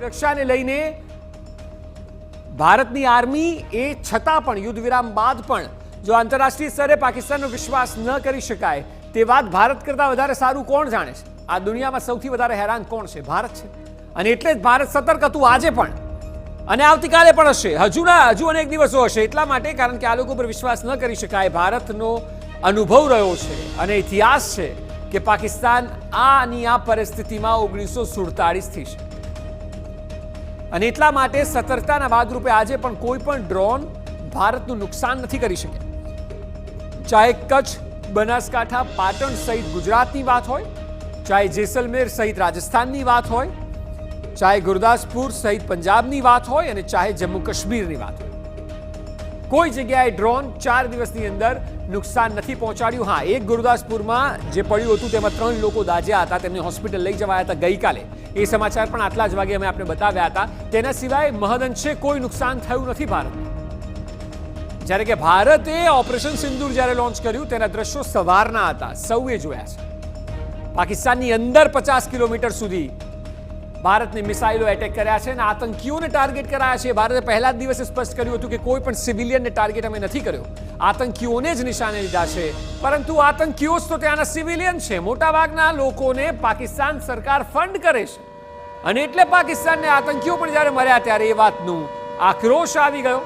સુરક્ષાને લઈને ભારતની આર્મી એ છતાં પણ યુદ્ધ વિરામ બાદ પણ જો આંતરરાષ્ટ્રીય સ્તરે પાકિસ્તાનનો વિશ્વાસ ન કરી શકાય તે વાત ભારત કરતાં વધારે સારું કોણ જાણે છે? આ દુનિયામાં સૌથી વધારે હેરાન કોણ છે? ભારત છે. અને એટલે જ ભારત સતર્ક હતું આજે પણ અને આવતીકાલે પણ હશે, હજુ અનેક દિવસો હશે. એટલા માટે કારણ કે આ લોકો પર વિશ્વાસ ન કરી શકાય. ભારતનો અનુભવ રહ્યો છે અને ઇતિહાસ છે કે પાકિસ્તાન આની આ પરિસ્થિતિમાં 1947થી છે અને એટલા માટે સતર્કતાના ભાગરૂપે આજે પણ કોઈ પણ ડ્રોન ભારતનું નુકસાન નથી કરી શકે. ચાહે કચ્છ, બનાસકાંઠા, પાટણ સહિત ગુજરાતની વાત હોય, ચાહે જેસલમેર સહિત રાજસ્થાનની વાત હોય, ચાહે ગુરદાસપુર સહિત પંજાબની વાત હોય અને ચાહે જમ્મુ કાશ્મીરની વાત હોય, કોઈ જગ્યાએ ડ્રોન 4 દિવસની અંદર નુકસાન નથી પહોંચાડ્યું. હા, એક ગુરદાસપુરમાં જે પડ્યું હતું તેમાં 3 લોકો દાઝ્યા હતા, તેમને હોસ્પિટલ લઈ જવાયા હતા ગઈકાલે. એ સમાચાર પણ આટલા જ વાગે અમે આપને બતાવ્યા હતા. તેના સિવાય મહદઅંશે કોઈ નુકસાન થયું નથી ભારતને. જ્યારે કે ભારતે ઓપરેશન સિંદૂર જ્યારે લોન્ચ કર્યું તેના દ્રશ્યો સવારના હતા, સૌએ જોયા છે. પાકિસ્તાનની અંદર 50 કિલોમીટર સુધી ભારતની મિસાઇલો એટેક કર્યા છે અને આતંકીઓને ટાર્ગેટ કરાયા છે. ભારતે પહેલા જ દિવસે સ્પષ્ટ કર્યું હતું કે કોઈ પણ સિવિલિયનને ટાર્ગેટ અમે નથી કર્યો, આતંકીઓને જ નિશાને લીધા છે. પરંતુ આતંકીઓ જ તો ત્યાંના સિવિલિયન છે. મોટાભાગના લોકોને પાકિસ્તાન સરકાર ફંડ કરે છે અને એટલે પાકિસ્તાનને આતંકીઓ પણ જ્યારે મર્યા ત્યારે એ વાતનું આક્રોશ આવી ગયો.